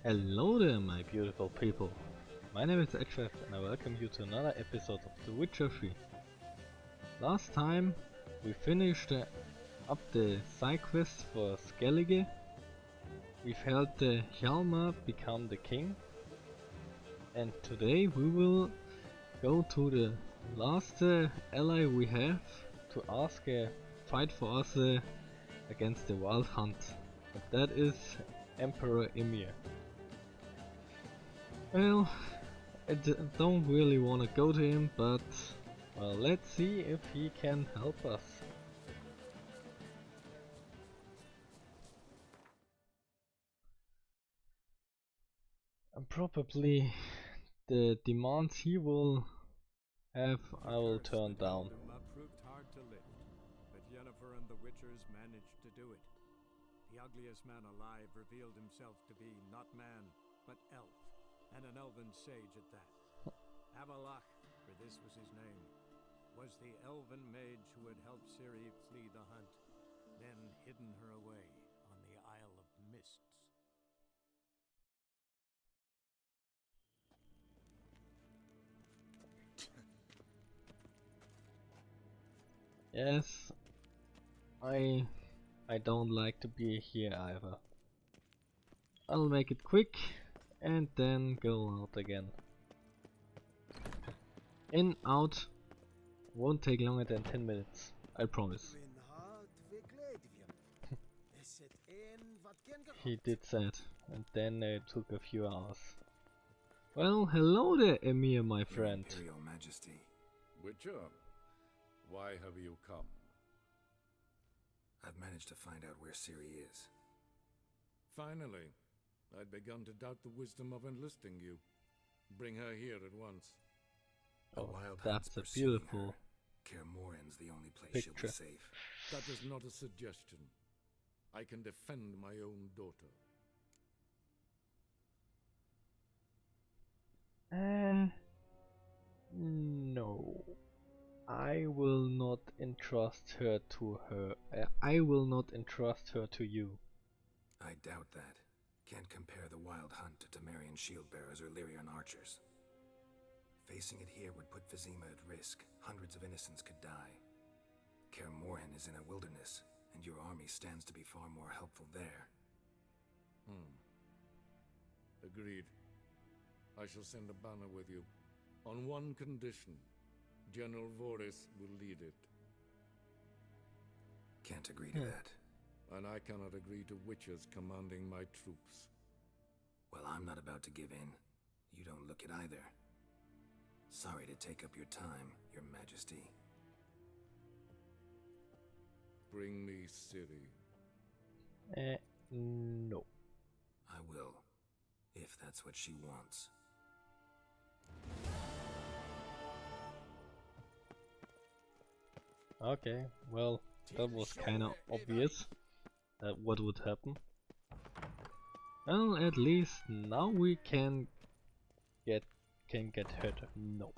Hello there, my beautiful people. My name is Extract and I welcome you to another episode of The Witcher 3. Last time we finished up the side quest for Skellige. We've helped Hjalmar become the king. And today we will go to the last ally we have to ask a fight for us against the Wild Hunt. And that is Emperor Emir. Well, I don't really want to go to him, but well, let's see if he can help us. And probably the demands he will have, I will turn down. Proved hard to lift, but Yennefer and the Witchers managed to do it. The ugliest man alive revealed himself to be not man, but elf, and an elven sage at that. Avalach, for this was his name, was the elven mage who had helped Ciri flee the hunt, then hidden her away on the Isle of Mists. Yes, I don't like to be here either. I'll make it quick and then go out again. In, out, won't take longer than 10 minutes, I promise. He did that, and then it took a few hours. Well, hello there, Emir, my friend. Imperial Majesty. Witcher, why have you come? I've managed to find out where Ciri is. Finally, I'd begun to doubt the wisdom of enlisting you. Bring her here at once. A Oh, wild that's hunt's a pursuing beautiful her. Kear Morhen's the only place she'll be picture. safe. That is not a suggestion. I can defend my own daughter. No. I will not entrust her to her. I will not entrust her to you. I doubt that. Can't compare the wild hunt to Temerian shield-bearers or Lyrian archers. Facing it here would put Vizima at risk. Hundreds of innocents could die. Kear Morhen is in a wilderness, and your army stands to be far more helpful there. Agreed. I shall send a banner with you. On one condition. General Voris will lead it. Can't agree to that. And I cannot agree to Witchers commanding my troops. Well, I'm not about to give in. You don't look it either. Sorry to take up your time, Your Majesty. Bring me Ciri. No. I will, if that's what she wants. Okay, well, that was kinda obvious that what would happen. Well, at least now we can get hurt. No.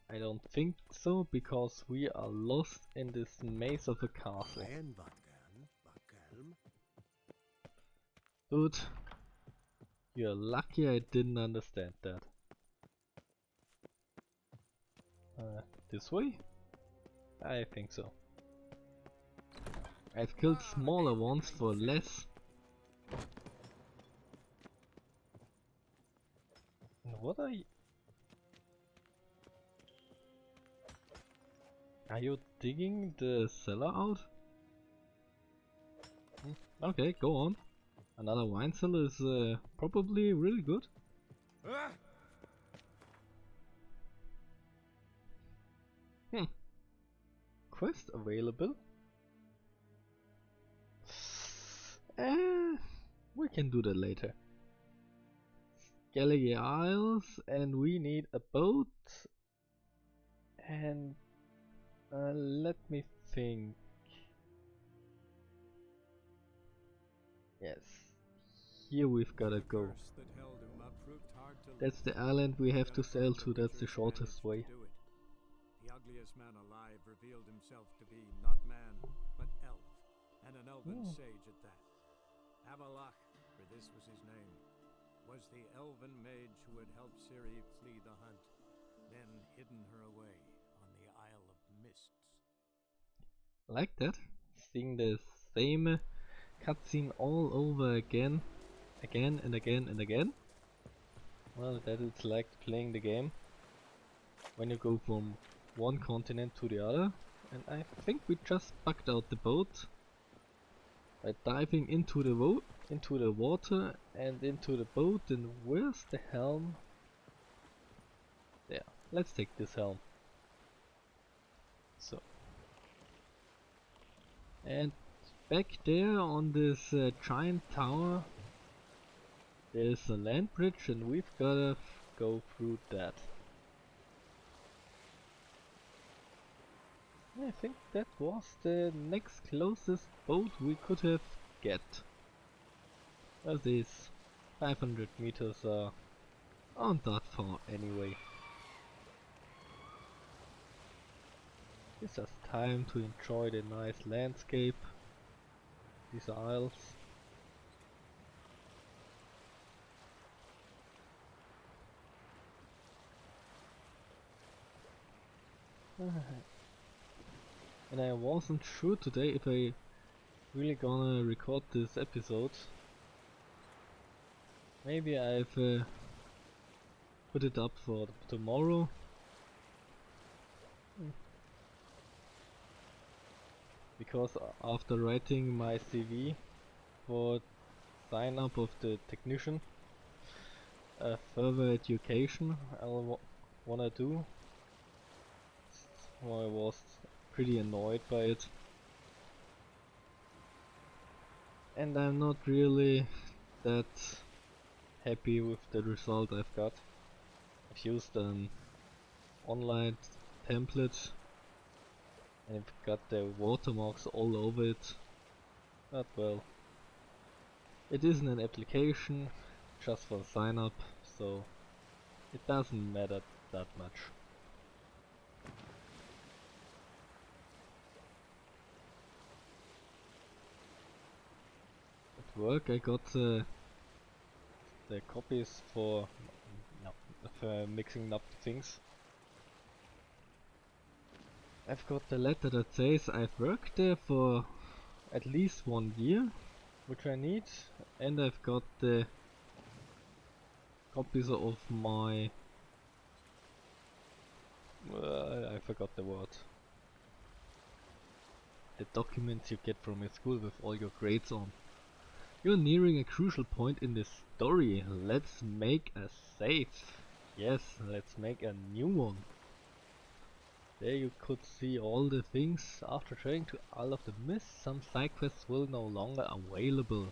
I don't think so, because we are lost in this maze of a castle. Dude, you're lucky I didn't understand that. This way? I think so. I've killed smaller ones for less. What are you? Are you digging the cellar out? Okay, go on. Another wine cellar is probably really good. Quest available? We can do that later. Skellige Isles, and we need a boat. And let me think. Yes, here we've gotta go. That's the island we have to sail to. That's the shortest way. The ugliest man alive revealed himself to be not man, but elf, and an elven sage at that. Avalach, for this was his name, was the elven mage who had helped Ciri flee the hunt, then hidden her away on the Isle of Mists. Like that? Seeing the same cutscene all over again and again and again? Well, that is like playing the game when you go from one continent to the other, and I think we just bugged out the boat by diving into the water and into the boat. And where's the helm? There, let's take this helm. So, and back there on this giant tower there's a land bridge, and we've gotta go through that. I think that was the next closest boat we could have get. Well, these 500 meters aren't that far anyway. Gives us time to enjoy the nice landscape, these isles. And I wasn't sure today if I really gonna record this episode. Maybe I've put it up for tomorrow. Because after writing my CV for sign up of the technician, further education I wanna do. I was pretty annoyed by it, and I'm not really that happy with the result I've got. I've used an online template and I've got the watermarks all over it, but well, it isn't an application just for sign up, so it doesn't matter that much. Work, I got the copies for mixing up things. I've got the letter that says I've worked there for at least 1 year, which I need, and I've got the copies of my I forgot the word. The documents you get from your school with all your grades on. You're nearing a crucial point in the story. Let's make a save. Yes, let's make a new one. There you could see all the things. After trading to Isle of the Mist, some side quests will no longer available.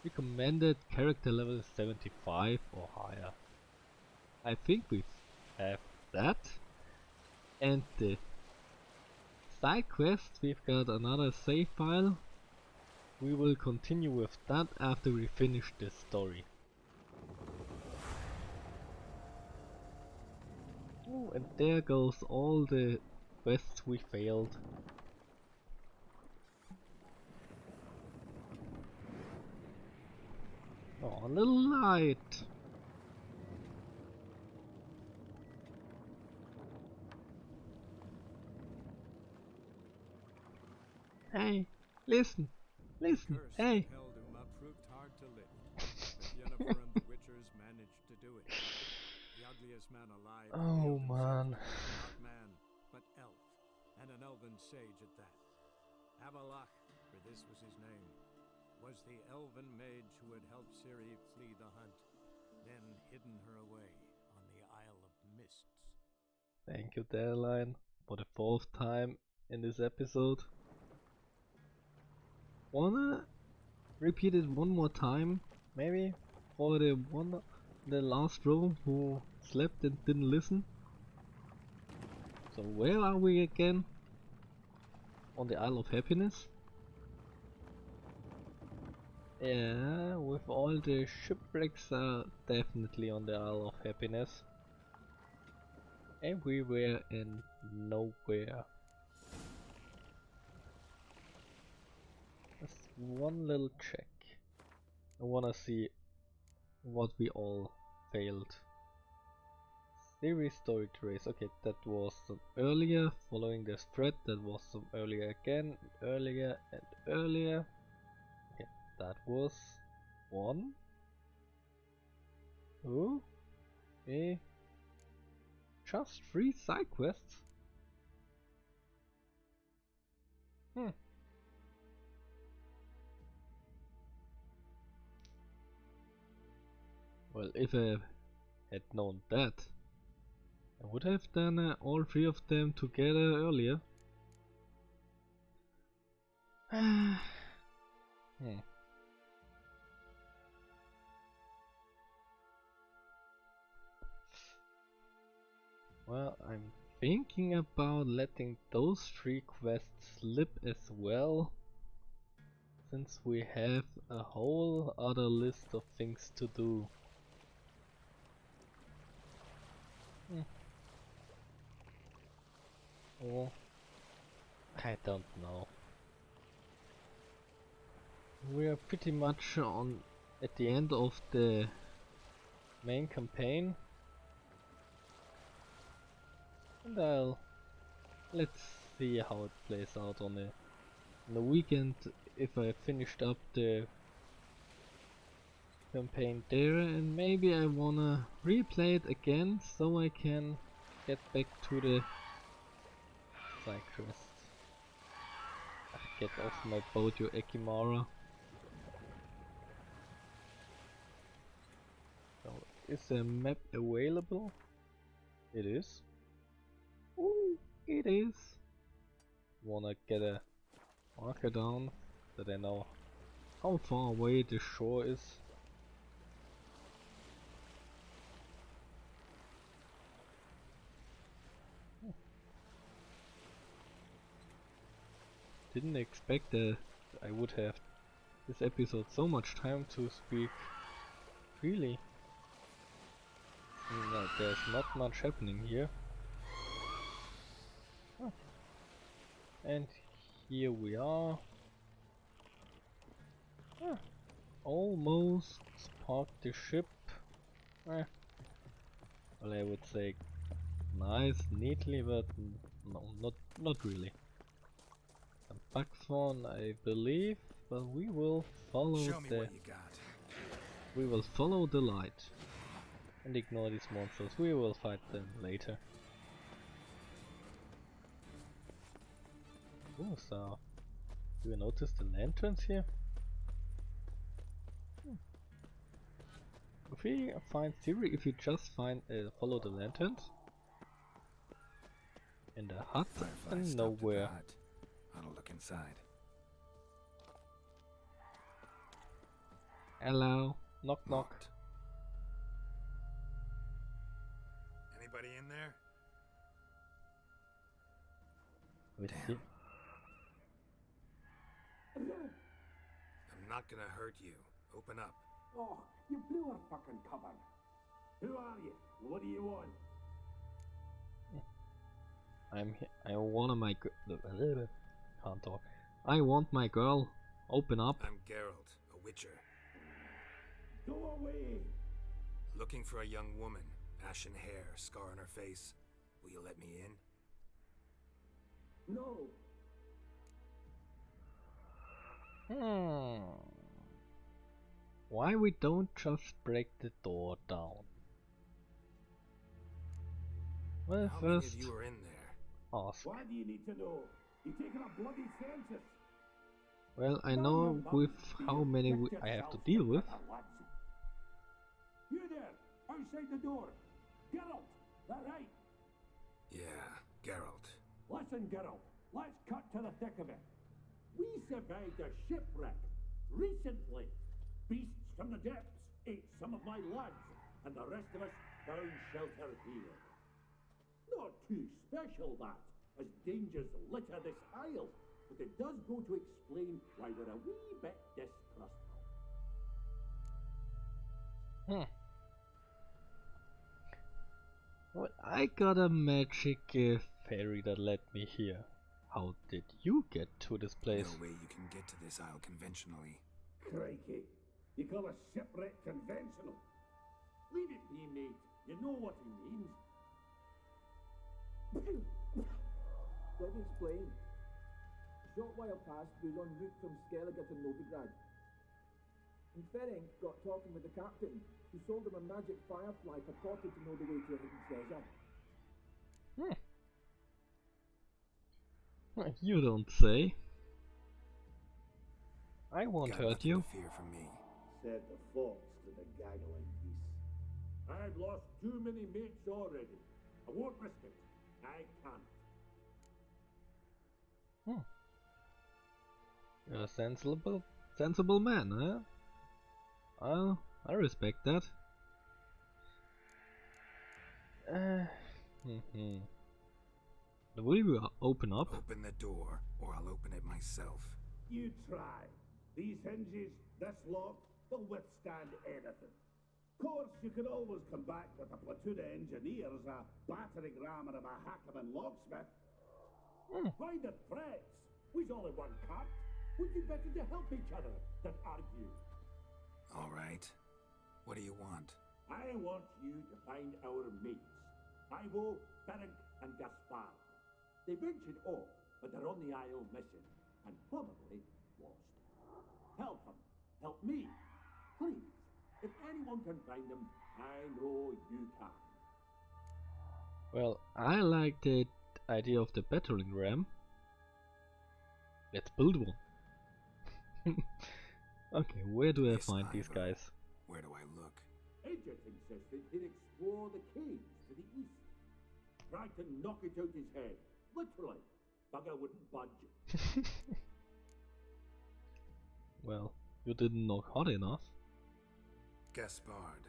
Recommended character level 75 or higher. I think we have that. And the side quest, we've got another save file. We will continue with that after we finish this story. Oh, and there goes all the quests we failed. Oh, a little light. Hey, listen. Listen, hey! Helduma proved hard to lift, but Yennefer and the Witchers managed to do it. The ugliest man alive Oh man. not man, but elf, and an elven sage at that. Avalach, for this was his name, was the elven mage who had helped Ciri flee the hunt, then hidden her away on the Isle of Mists. Thank you, Deadline, for the 4th time in this episode. Wanna repeat it one more time, maybe, for the last row who slept and didn't listen? So where are we again? On the Isle of Happiness? Yeah, with all the shipwrecks are definitely on the Isle of Happiness. Everywhere and nowhere. Just one little check. I wanna see what we all failed. Ciri story trace. Okay, that was some earlier. Following the thread, that was some earlier again, earlier and earlier. Okay, that was one. Oh, just 3 side quests. Well, if I had known that, I would have done all 3 of them together earlier. Well, I'm thinking about letting those 3 quests slip as well, since we have a whole other list of things to do. Or I don't know. We are pretty much at the end of the main campaign, and let's see how it plays out on the weekend if I finished up the campaign there, and maybe I wanna replay it again so I can get back to the side quest. Get off my boat, you Ekimara. So, is the map available? It is. Ooh, it is. Wanna get a marker down so that I know how far away the shore is. Didn't expect that I would have this episode so much time to speak freely. No, there's not much happening here. Huh. And here we are. Almost parked the ship. Well, I would say nice, neatly, but no, not really. Some bugspawn, I believe, but we will follow the light and ignore these monsters. We will fight them later. Oh, so do you notice the lanterns here? If we find Ciri, if you just follow the lanterns in the hut and nowhere. I'll look inside. Hello, knock knock. Anybody in there? Damn. I'm not gonna hurt you. Open up. Oh, you blew our fucking cover. Who are you? What do you want? I want my can't talk. I want my girl. Open up. I'm Geralt, a Witcher. Go away! Looking for a young woman. Ashen hair, scar on her face. Will you let me in? No. Why we don't just break the door down? Well, How first many of you are in there? ask. Why do you need to know? You're taking a bloody census. Well, I know with how many I have to deal with. You there, outside the door. Geralt, that right? Yeah, Geralt. Listen, Geralt, let's cut to the thick of it. We survived a shipwreck recently. Beasts from the depths ate some of my lads, and the rest of us found shelter here. Not too special, that, as dangers litter this isle, but it does go to explain why we're a wee bit distrustful. Well, I got a magic fairy that led me here. How did you get to this place? No way you can get to this isle conventionally. Crikey, you call a shipwreck conventional? Leave it be, mate. You know what he means. Let me explain. A short while past, we was en route from Skellige to Nilfgaard. And Ferenc got talking with the captain, who sold him a magic firefly purported to know the way to a hidden treasure. You don't say. I won't Got hurt nothing you. to fear from me. Said the fox to the gaggling geese. I've lost too many mates already. I won't risk it. I can't. You're a sensible man, huh? I respect that. Will you open up? Open the door, or I'll open it myself. You try. These hinges, this lock, they'll withstand anything. Of course, you can always come back with a platoon of engineers, a battering ram, and a hackman locksmith. Why the threats? We's only one cut. We'd be better to help each other than argue. All right. What do you want? I want you to find our mates. Ivo, Ferenc, and Gaspar. They ventured off, but they're on the Isle missing, and probably lost. Help them. Help me. Please. If anyone can find them, I know you can. Well, I like the idea of the battering ram. Let's build one. Okay, where do I Yes, find these Ivo. guys? Where do I look? Agent insisted he'd explore the caves to the east. Tried to knock it out his head. Literally. Bugger wouldn't budge. Well, you didn't knock hard enough. Gaspard.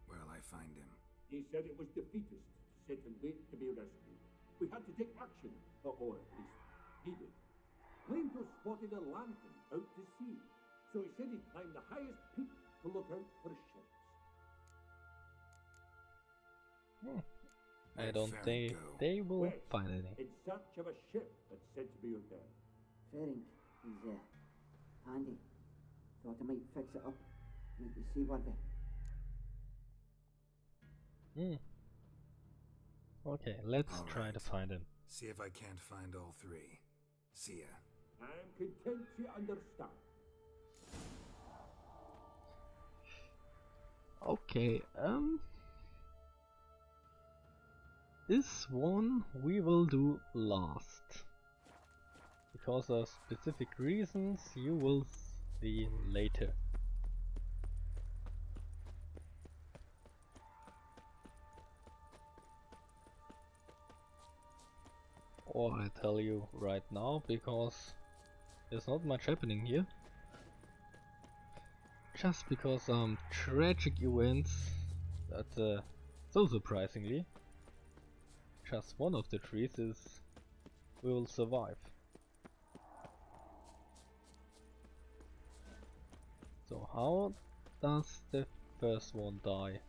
Where'll I find him? He said it was defeatist to sit and wait to be rescued. We had to take action, or at least he did. Claimed to have spotted a lantern out to sea, so he said he'd climb the highest peak to look out for ships. I Where'd don't Ferenc think go? they will West, find any. in search of a ship that's said to be out there. Ferenc, he's handy. Thought I might fix it up. Make the seaworthy. Okay, let's All try to right. find him. See if I can't find all three. See ya. I'm content to understand. Okay, this one we will do last. Because of specific reasons you will see later. Or I tell you right now, because there's not much happening here. Just because some tragic events that so surprisingly just one of the trees will survive. So how does the first one die?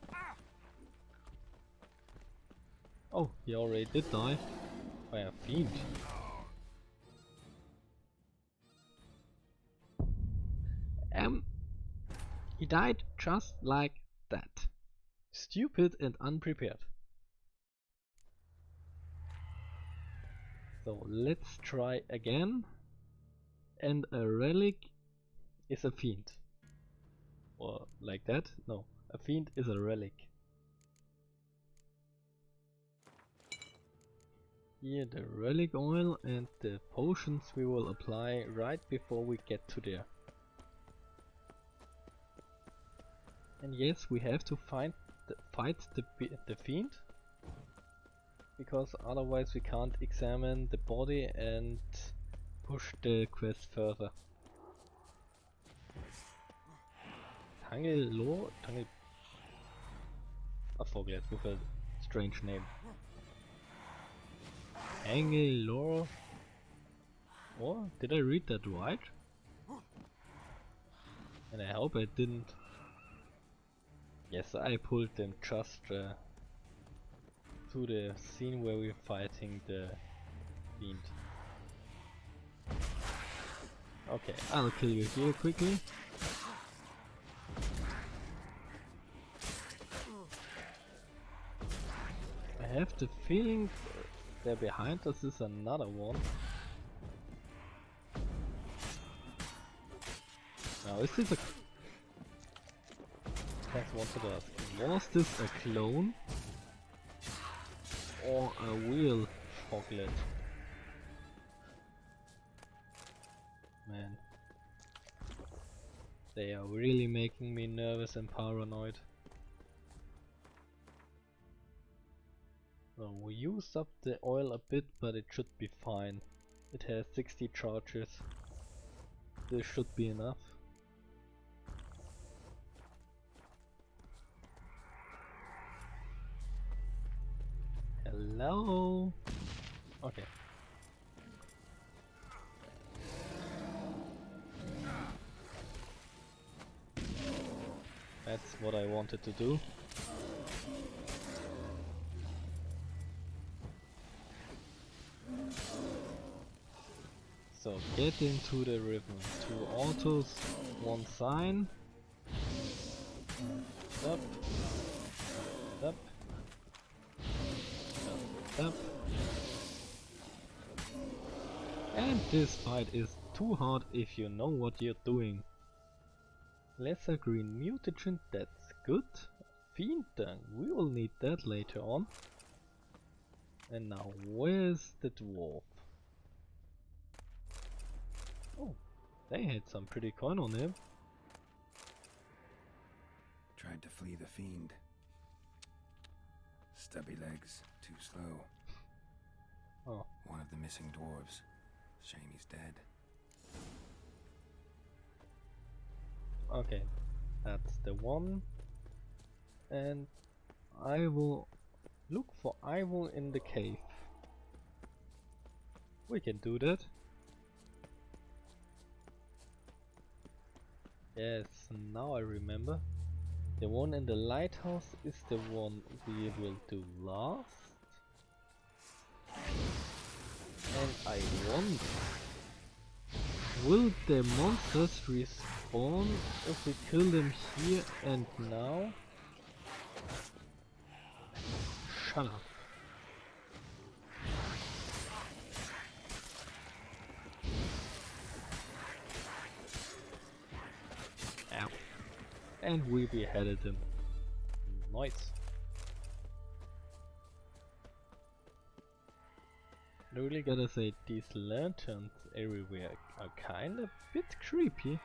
Oh, he already did die by a fiend. He died just like that. Stupid and unprepared. So let's try again. And a relic is a fiend. Or like that? No, a fiend is a relic. Here the relic oil and the potions we will apply right before we get to there. And yes, we have to fight the fiend, because otherwise we can't examine the body and push the quest further. Tangelor? I forget, with a strange name. Tangelor? Oh, did I read that right? And I hope I didn't. Yes, I pulled them just to the scene where we're fighting the fiend. Okay, I'll kill you here quickly. have the feeling there behind us is another one. Now is this a... I just wanted to ask, was this a clone? Or a real Hoglet? Man. They are really making me nervous and paranoid. So we used up the oil a bit, but it should be fine. It has 60 charges. This should be enough. Hello? Okay. That's what I wanted to do. So get into the ribbon. 2 autos, 1 sign. Up. Up. Up. And this fight is too hard if you know what you're doing. Lesser green mutagen, that's good. Fiend Dung, we will need that later on. And now where's the dwarf? Oh, they had some pretty coin on him. Tried to flee the fiend. Stubby legs, too slow. Oh. One of the missing dwarves. Shame he's dead. Okay, that's the one. And I will look for Ivo in the cave. We can do that. Yes, now I remember. The one in the lighthouse is the one we will do last. And I wonder, will the monsters respawn if we kill them here and now? Shut up. Ow. And we beheaded him. Nice. I really gotta say, these lanterns everywhere are kinda bit creepy.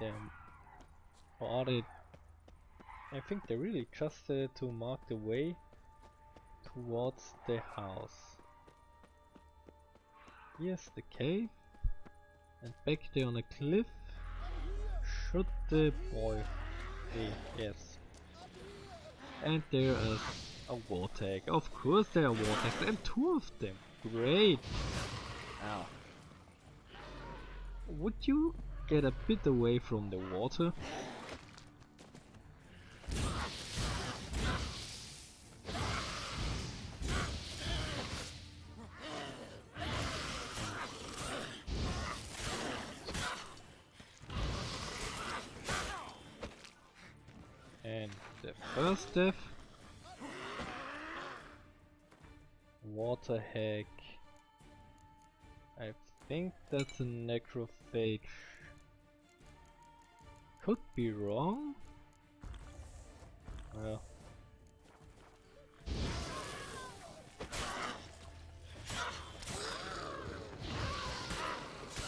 Damn. Or are they... I think they're really just to mark the way towards the house. Here's the cave. And back there on a cliff should the boy be, yes. And there is a war tag. Of course there are war tags, and 2 of them. Great. Ow. Would you get a bit away from the water? And the first death. Water hack. I think that's a necrophage. Could be wrong. Well.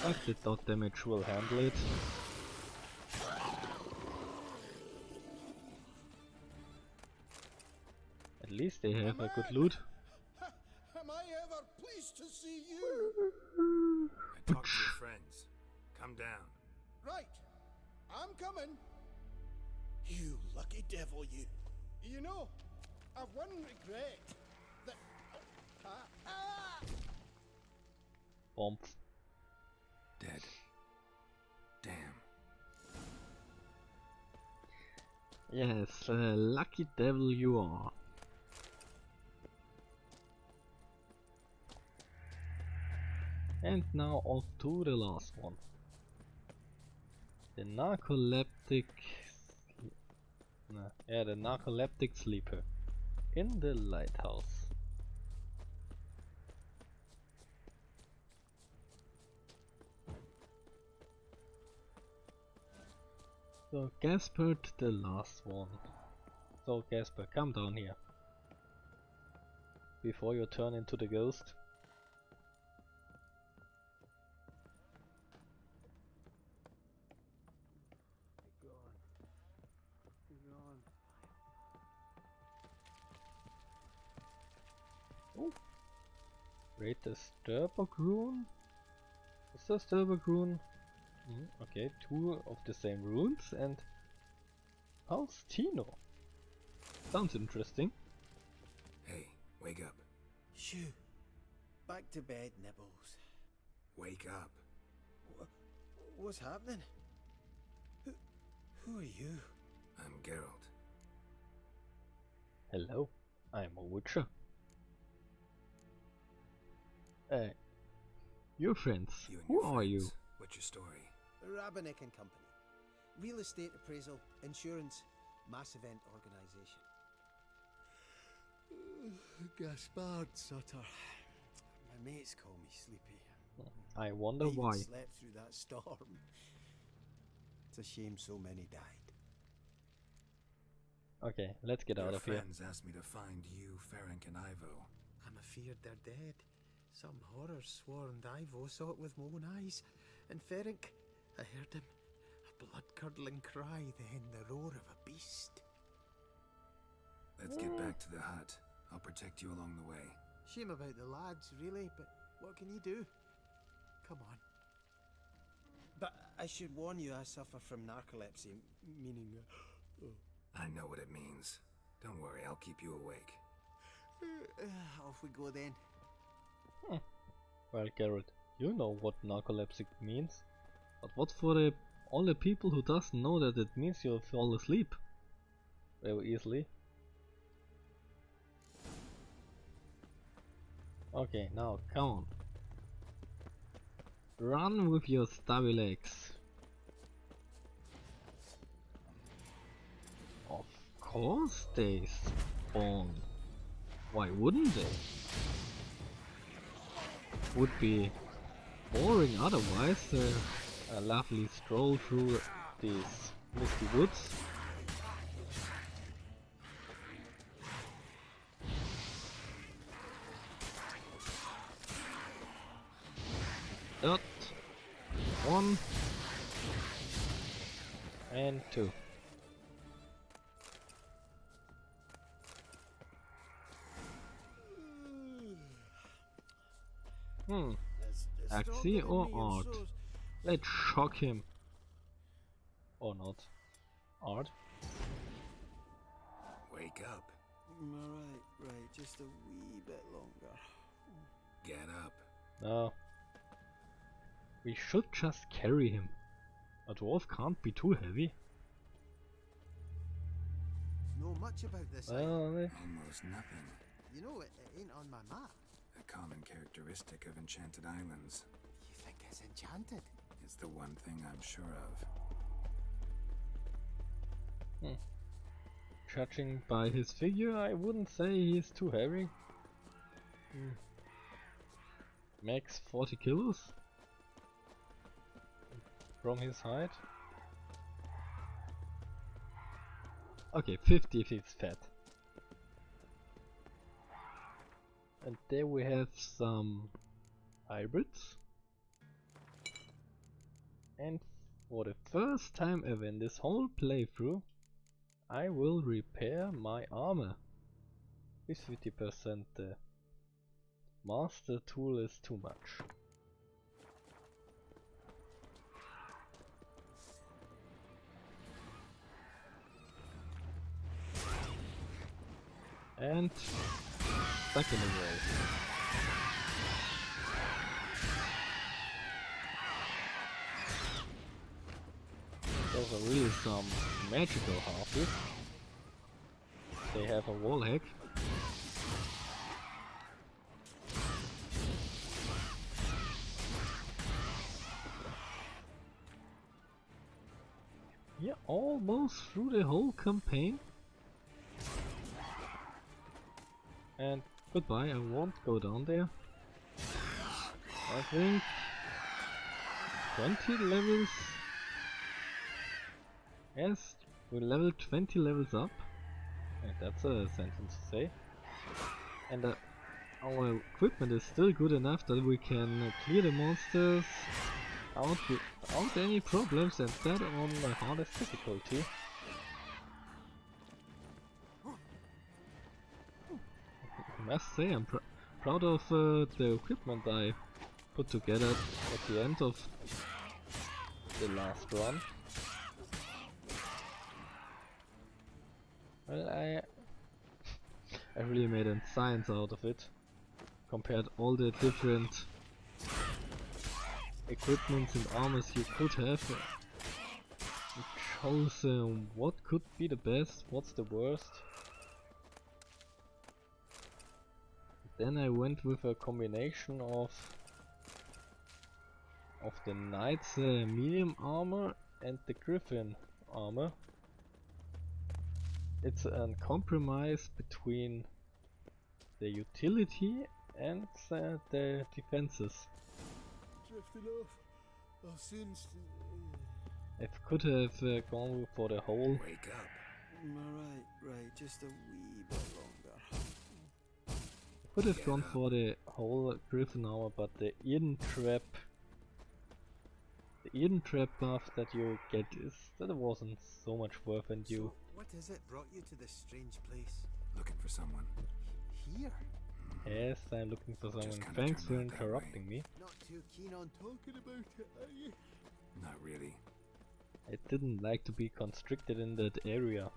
I the dot damage will handle it. At least they have a good loot. Am I ever pleased to see you? I talked to your friends. Come down. Right, I'm coming. You lucky devil, you. You know, I've one regret. That... Bomb. Dead. Damn. Yes, lucky devil you are. And now on to the last one. The narcoleptic Yeah, the narcoleptic sleeper in the lighthouse. So Gaspard, the last one. So Gaspard, come down here before you turn into the ghost. Oh. Read the Sturberg rune? Is the Sturberg rune? Okay, two of the same runes and Faustino. Sounds interesting. Hey, wake up. Shoo. Back to bed, Nibbles. Wake up. What's happening? Who are you? I'm Geralt. Hello, I'm a Witcher. Your friends, You and who your are friends. you? What's your story? Rabenik and Company. Real estate appraisal, insurance, mass event organisation. Gaspard Sutter. My mates call me Sleepy. I wonder I even why. slept through that storm. It's a shame so many died. Okay, let's get out Your of here. friends asked me to find you, Ferenc, and Ivo. I'm afeard they're dead. Some horrors swarmed Ivo, saw it with my own eyes. And Ferenc, I heard him. A blood-curdling cry, then the roar of a beast. Let's get back to the hut. I'll protect you along the way. Shame about the lads, really, but what can you do? Come on. But I should warn you, I suffer from narcolepsy, meaning... I know what it means. Don't worry, I'll keep you awake. Off we go then. Well, Geralt, you know what narcolepsy means. But what for the all the people who doesn't know that it means you'll fall asleep very easily. Okay, now come on. Run with your stubby legs. Of course they spawn. Why wouldn't they? Would be boring otherwise. A lovely stroll through these misty woods. Dot. 1 and 2. Axie or art? Let's shock him. Or not. Art? Wake up. Right, just a wee bit longer. Get up. No. We should just carry him. A dwarf can't be too heavy. Know much about this Well, Almost nothing. You know, it ain't on my map. A common characteristic of enchanted islands. You think it's enchanted? It's the one thing I'm sure of. judging by his figure, I wouldn't say he's too heavy. Max 40 kilos from his height. Okay, 50 if he's fat. And there we have some hybrids. And for the first time ever in this whole playthrough, I will repair my armor with 50%. The master tool is too much. And stuck in the wall. Those are really some magical halfies. They have a wall hack. Yeah, almost through the whole campaign. And goodbye, I won't go down there. I think 20 levels. Yes, we leveled 20 levels up. And that's a sentence to say. And our equipment is still good enough that we can clear the monsters out without any problems, and that on the hardest difficulty. I must say I'm proud of the equipment I put together at the end of the last run. Well, I really made a science out of it. Compared all the different equipments and armors you could have. It shows what could be the best, what's the worst. Then I went with a combination of the knight's medium armor and the griffin armor. It's a compromise between the utility and the defenses. Drifting off. I'll soon. I could have gone for the whole. Wake up. Right, just a wee bit longer. I could have gone for the whole griffin armor, but the Eden trap buff that you get that wasn't so much worth, and you. So, what is it brought you to this strange place? Looking for someone. Here? Yes, I'm looking for someone. kinda Thanks for turned out that interrupting me. Not too keen on talking about it, are you? Not really. I didn't like to be constricted in that area.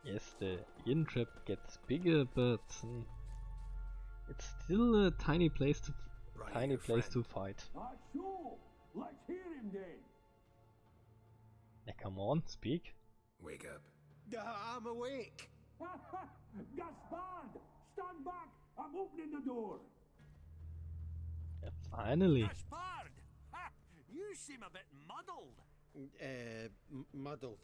Yes, the Eden trap gets bigger, but it's still a tiny place to fight. So, let's hear him then. Yeah, come on, speak. Wake up. I'm awake. Gaspard, stand back. I'm opening the door. Yeah, finally. Gaspard! Ha! You seem a bit muddled. Muddled.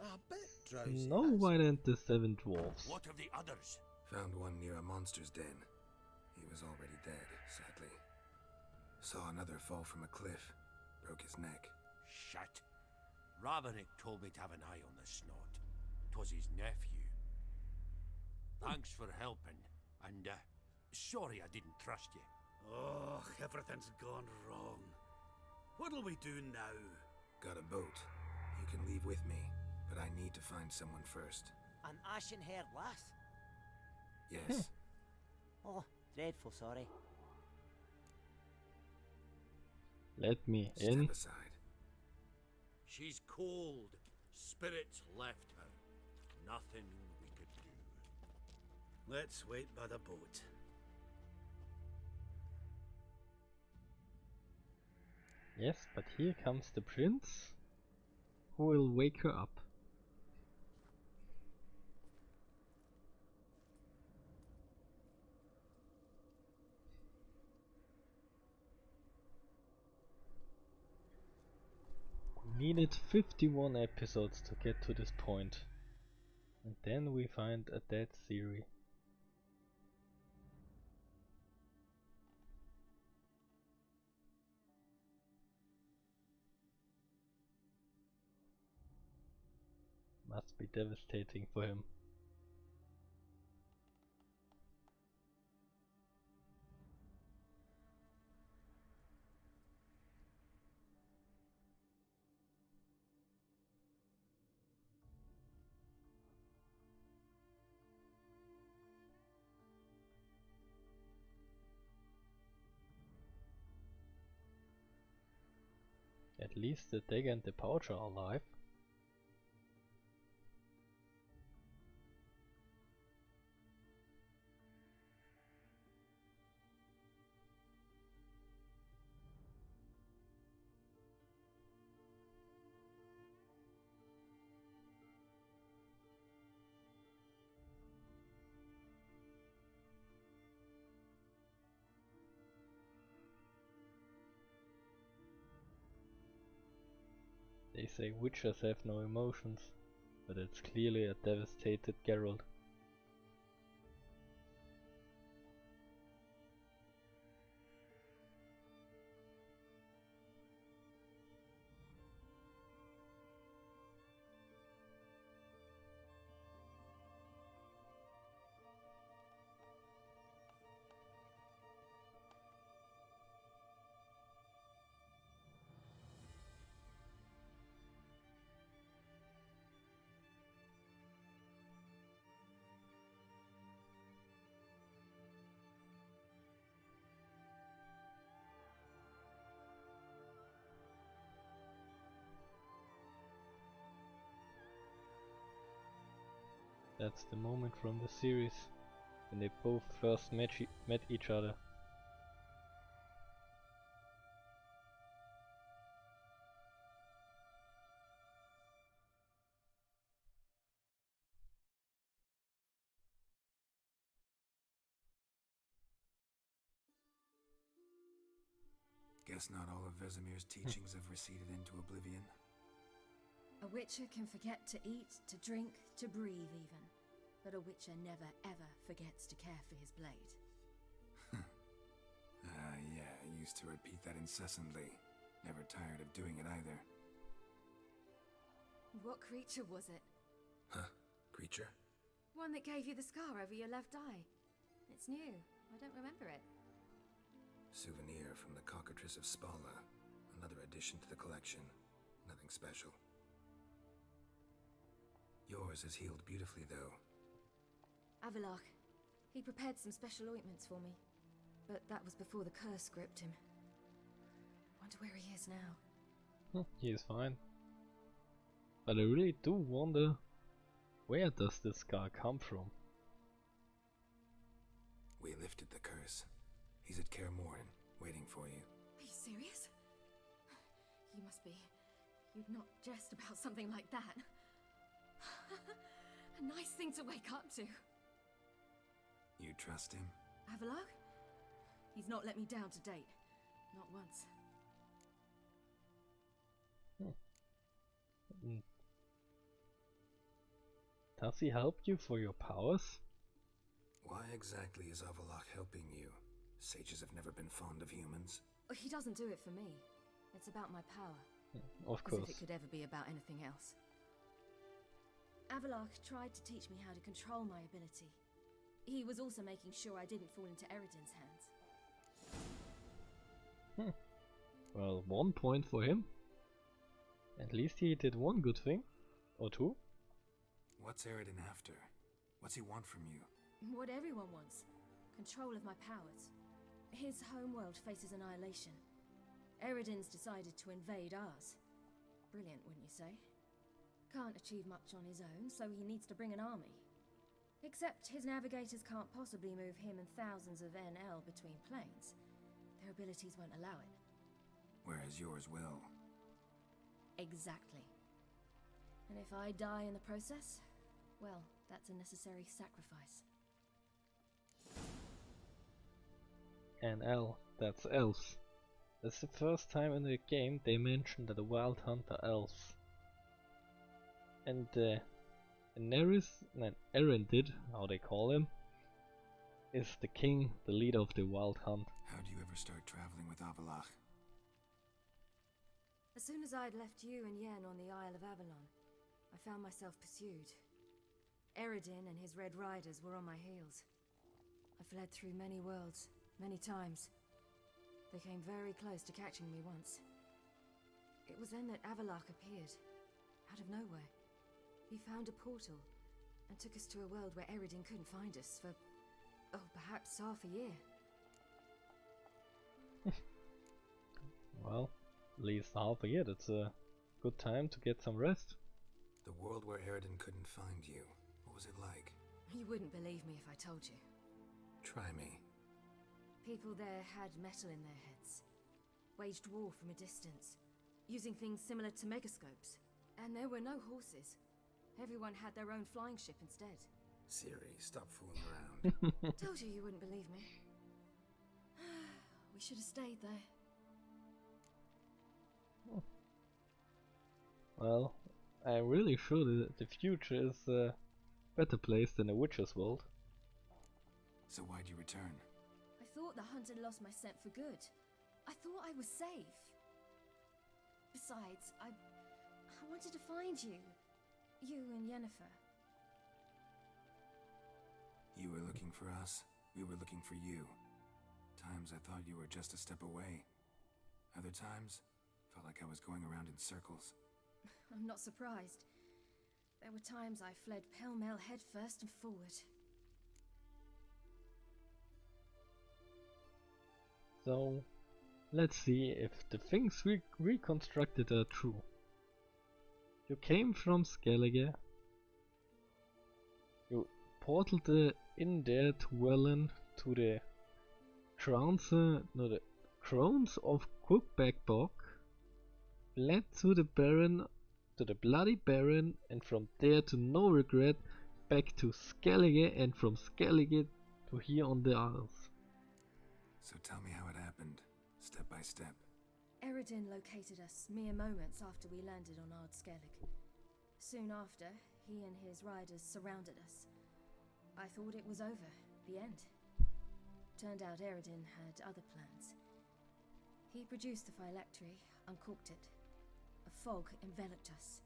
A bit drowsy. No, why didn't the 7 dwarves? What of the others? Found one near a monster's den. He was already dead, sadly. Saw another fall from a cliff. Broke his neck. Shit. Raverick told me to have an eye on the snot. 'Twas his nephew. Thanks for helping, and sorry I didn't trust you. Oh, everything's gone wrong. What'll we do now? Got a boat. You can leave with me, but I need to find someone first. An ashen-haired lass? Yes. Oh, dreadful sorry. Let me Step in. aside. She's cold. Spirits left her. Nothing we could do. Let's wait by the boat. Yes, but here comes the prince, who will wake her up. We needed 51 episodes to get to this point. And then we find a dead Ciri. Must be devastating for him. At least the dagger and the pouch are alive. They They say witchers have no emotions, but it's clearly a devastated Geralt. That's the moment from the series when they both first met each other. Guess not all of Vesemir's teachings have receded into oblivion. A witcher can forget to eat, to drink, to breathe even. But a witcher never ever forgets to care for his blade. Yeah, I used to repeat that incessantly. Never tired of doing it either. What creature was it? Huh? Creature? One that gave you the scar over your left eye. It's new. I don't remember it. Souvenir from the Cockatrice of Spala. Another addition to the collection. Nothing special. Yours has healed beautifully, though. Avalach. He prepared some special ointments for me. But that was before the curse gripped him. Wonder where he is now. He is fine. But I really do wonder, where does this scar come from? We lifted the curse. He's at Kear Morhen, waiting for you. Are you serious? You must be. You'd not jest about something like that. A nice thing to wake up to. You trust him? Avalach? He's not let me down to date. Not once. Does he help you for your powers? Why exactly is Avalach helping you? Sages have never been fond of humans. He doesn't do it for me. It's about my power. Of course. As if it could ever be about anything else. Avalach tried to teach me how to control my ability. He was also making sure I didn't fall into Eredin's hands. Well, 1 point for him. At least he did one good thing. Or two. What's Eredin after? What's he want from you? What everyone wants. Control of my powers. His homeworld faces annihilation. Eredin's decided to invade ours. Brilliant, wouldn't you say? Can't achieve much on his own, so he needs to bring an army. Except his navigators can't possibly move him and thousands of NL between planes. Their abilities won't allow it. Whereas yours will. Exactly. And if I die in the process, well, that's a necessary sacrifice. NL, that's elves. That's the first time in the game they mentioned that the Wild Hunt are elves. And Erendid, how they call him, is the king, the leader of the Wild Hunt. How do you ever start traveling with Avalach? As soon as I'd left you and Yen on the Isle of Avalon, I found myself pursued. Eredin and his Red Riders were on my heels. I fled through many worlds, many times. They came very close to catching me once. It was then that Avalach appeared, out of nowhere. He found a portal, and took us to a world where Eredin couldn't find us for, perhaps half a year. Well, at least half a year, that's a good time to get some rest. The world where Eredin couldn't find you, what was it like? You wouldn't believe me if I told you. Try me. People there had metal in their heads, waged war from a distance, using things similar to megascopes. And there were no horses. Everyone had their own flying ship instead. Ciri, stop fooling around. Told you wouldn't believe me. We should have stayed there. Well, I'm really sure that the future is a better place than a Witcher's world. So why'd you return? I thought the hunt had lost my scent for good. I thought I was safe. Besides, I wanted to find you. You and Yennefer. You were looking for us, we were looking for you. Times I thought you were just a step away. Other times, felt like I was going around in circles. I'm not surprised. There were times I fled pell-mell head first and forward. So, let's see if the things we reconstructed are true. You came from Skellige. You portaled in there to Wellen to the Crowns of Crookback Bog, led to the Baron, to the Bloody Baron, and from there to No Regret, back to Skellige, and from Skellige to here on the Isles. So tell me how it happened, step by step. Eredin located us mere moments after we landed on Ard Skellig. Soon after, he and his riders surrounded us. I thought it was over, the end. Turned out Eredin had other plans. He produced the phylactery, uncorked it. A fog enveloped us,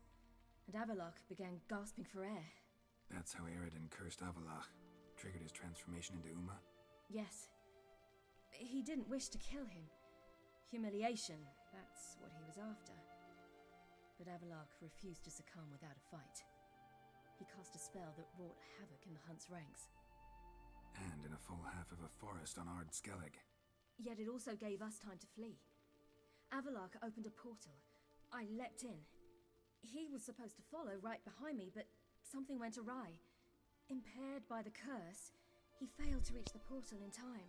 and Avallac'h began gasping for air. That's how Eredin cursed Avallac'h, triggered his transformation into Uma? Yes. He didn't wish to kill him. Humiliation, that's what he was after. But Avallac'h refused to succumb without a fight. He cast a spell that wrought havoc in the hunt's ranks. And in a full half of a forest on Ard Skellig. Yet it also gave us time to flee. Avallac'h opened a portal. I leapt in. He was supposed to follow right behind me, but something went awry. Impaired by the curse, he failed to reach the portal in time.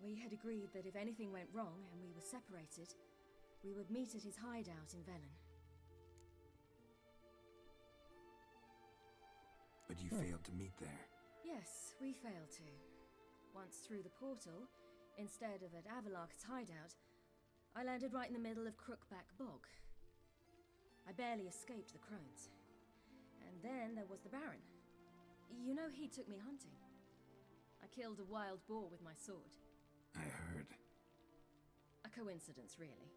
We had agreed that if anything went wrong and we were separated, we would meet at his hideout in Velen. But you failed to meet there. Yes, we failed to. Once through the portal, instead of at Avallac'h's hideout, I landed right in the middle of Crookback Bog. I barely escaped the crones. And then there was the Baron. You know, he took me hunting. I killed a wild boar with my sword. I heard. A coincidence, really.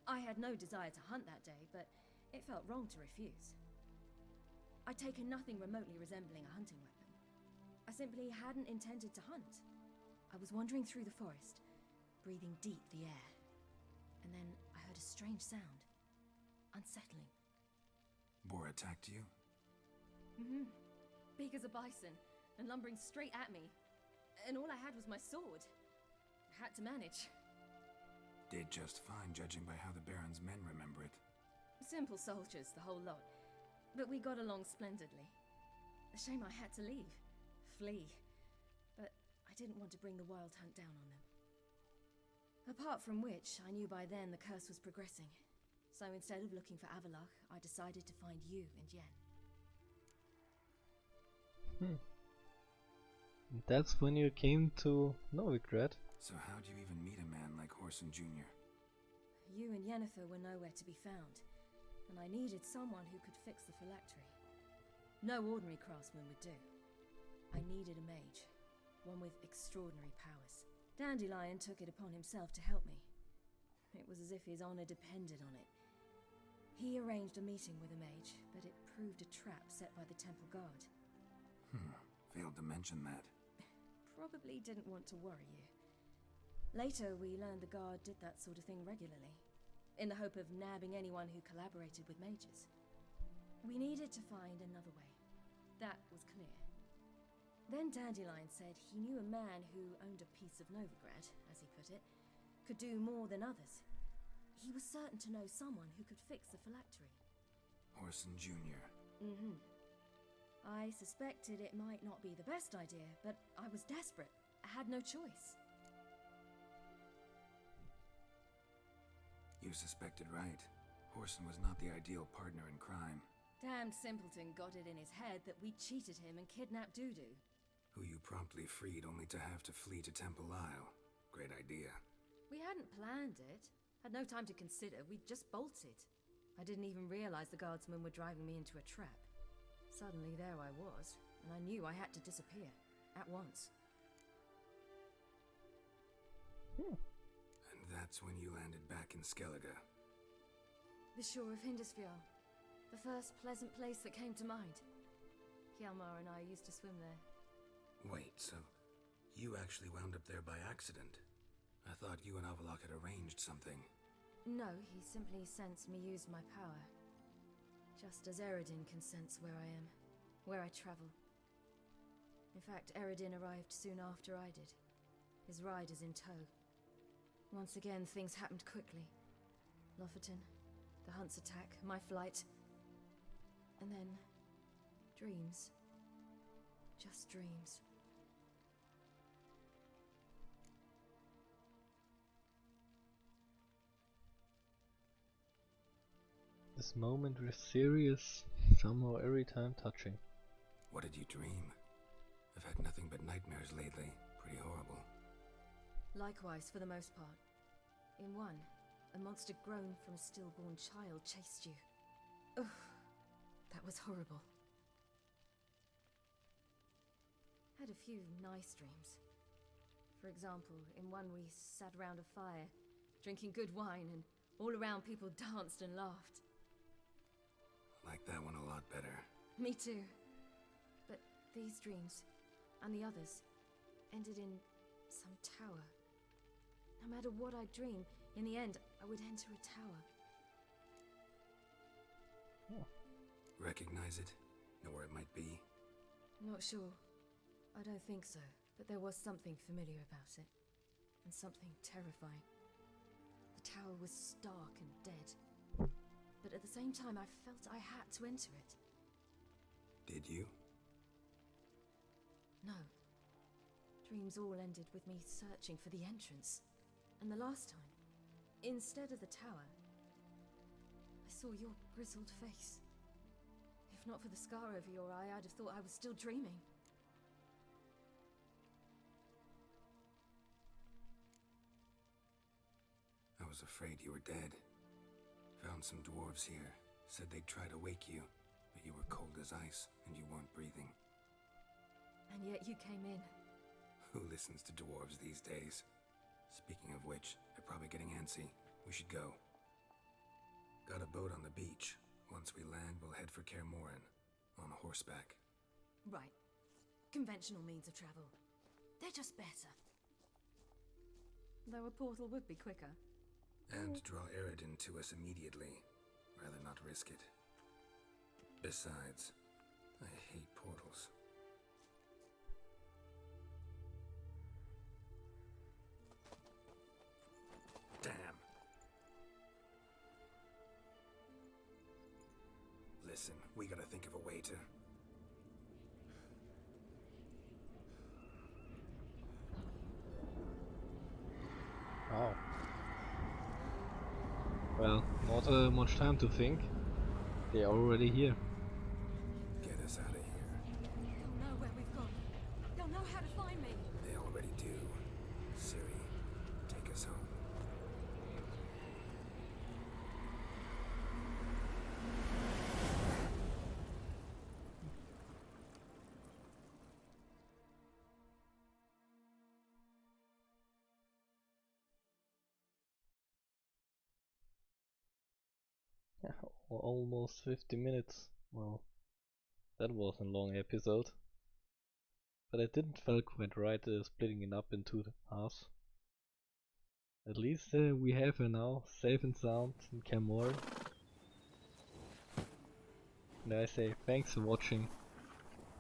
I had no desire to hunt that day, but it felt wrong to refuse. I'd taken nothing remotely resembling a hunting weapon. I simply hadn't intended to hunt. I was wandering through the forest, breathing deep the air. And then I heard a strange sound. Unsettling. Boar attacked you? Mm-hmm. Big as a bison, and lumbering straight at me. And all I had was my sword. I had to manage. Did just fine, judging by how the Baron's men remember it. Simple soldiers, the whole lot. But we got along splendidly. A shame I had to leave. Flee. But I didn't want to bring the wild hunt down on them. Apart from which, I knew by then the curse was progressing. So instead of looking for Avallac'h, I decided to find you and Yen. That's when you came to Novigrad. So how'd you even meet a man like Whoreson Jr.? You and Yennefer were nowhere to be found, and I needed someone who could fix the phylactery. No ordinary craftsman would do. I needed a mage, one with extraordinary powers. Dandelion took it upon himself to help me. It was as if his honor depended on it. He arranged a meeting with a mage, but it proved a trap set by the temple guard. Failed to mention that. Probably didn't want to worry you. Later, we learned the guard did that sort of thing regularly, in the hope of nabbing anyone who collaborated with mages. We needed to find another way. That was clear. Then Dandelion said he knew a man who owned a piece of Novigrad, as he put it, could do more than others. He was certain to know someone who could fix the phylactery. Whoreson Jr. Mm-hmm. I suspected it might not be the best idea, but I was desperate. I had no choice. You suspected right. Whoreson was not the ideal partner in crime. Damned simpleton got it in his head that we cheated him and kidnapped Dudu. Who you promptly freed only to have to flee to Temple Isle. Great idea. We hadn't planned it. Had no time to consider. We just bolted. I didn't even realize the guardsmen were driving me into a trap. Suddenly there I was, and I knew I had to disappear. At once. And that's when you landed back in Skellige. The shore of Hindisfjall. The first pleasant place that came to mind. Kear Morhen and I used to swim there. Wait, so you actually wound up there by accident? I thought you and Avalok had arranged something. No, he simply sensed me use my power. Just as Eredin can sense where I am, where I travel. In fact, Eredin arrived soon after I did. His riders in tow. Once again, things happened quickly. Lofoten, the hunt's attack, my flight. And then, dreams. Just dreams. This moment was serious, somehow every time touching. What did you dream? I've had nothing but nightmares lately. Pretty horrible. Likewise, for the most part. In one, a monster grown from a stillborn child chased you. Ugh, that was horrible. Had a few nice dreams. For example, in one we sat around a fire, drinking good wine, and all around people danced and laughed. Like that one a lot better. Me too. But these dreams, and the others, ended in some tower. No matter what I dream, in the end, I would enter a tower. Oh. Recognize it? Know where it might be? Not sure. I don't think so, but there was something familiar about it. And something terrifying. The tower was stark and dead. But at the same time, I felt I had to enter it. Did you? No. Dreams all ended with me searching for the entrance. And the last time, instead of the tower, I saw your grizzled face. If not for the scar over your eye, I'd have thought I was still dreaming. I was afraid you were dead. Found some dwarves here. Said they'd try to wake you, but you were cold as ice and you weren't breathing. And yet you came in. Who listens to dwarves these days? Speaking of which, they're probably getting antsy. We should go. Got a boat on the beach. Once we land, we'll head for Kear Morhen. On horseback. Right. Conventional means of travel. They're just better. Though a portal would be quicker. And draw Eredin to us immediately. Rather not risk it. Besides, I hate portals. Damn. Listen, we gotta think of a way to... Wow. Well, not much time to think. They're already here. Get us out of here. They'll know where we've gone. They'll know how to find me. They already do. Ciri, take us home. Almost 50 minutes. Well, that was a long episode. But I didn't feel quite right splitting it up into the halves. At least we have her now, safe and sound in Kear Morhen. And I say thanks for watching.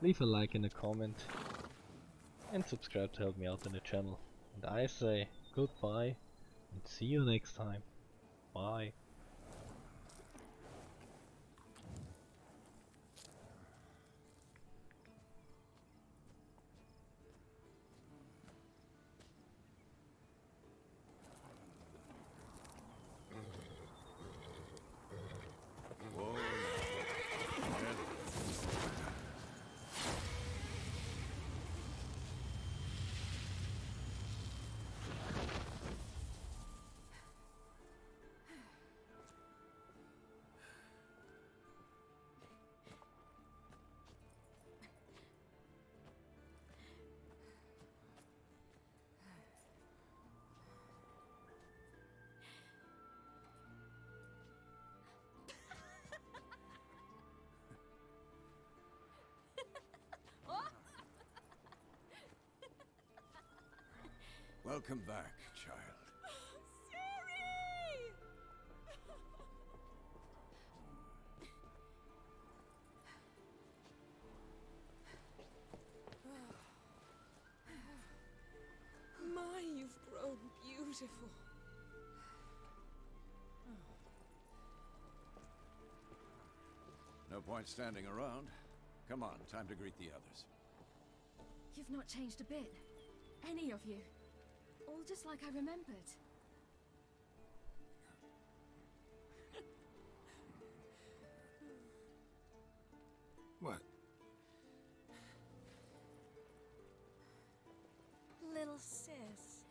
Leave a like and a comment. And subscribe to help me out in the channel. And I say goodbye and see you next time. Bye. Welcome back, child. Ciri! My, you've grown beautiful. No point standing around. Come on, time to greet the others. You've not changed a bit. Any of you. All just like I remembered. What? Little sis.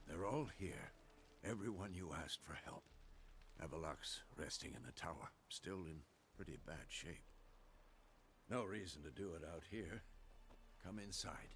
They're all here. Everyone you asked for help. Avalok's resting in the tower, still in pretty bad shape. No reason to do it out here. Come inside.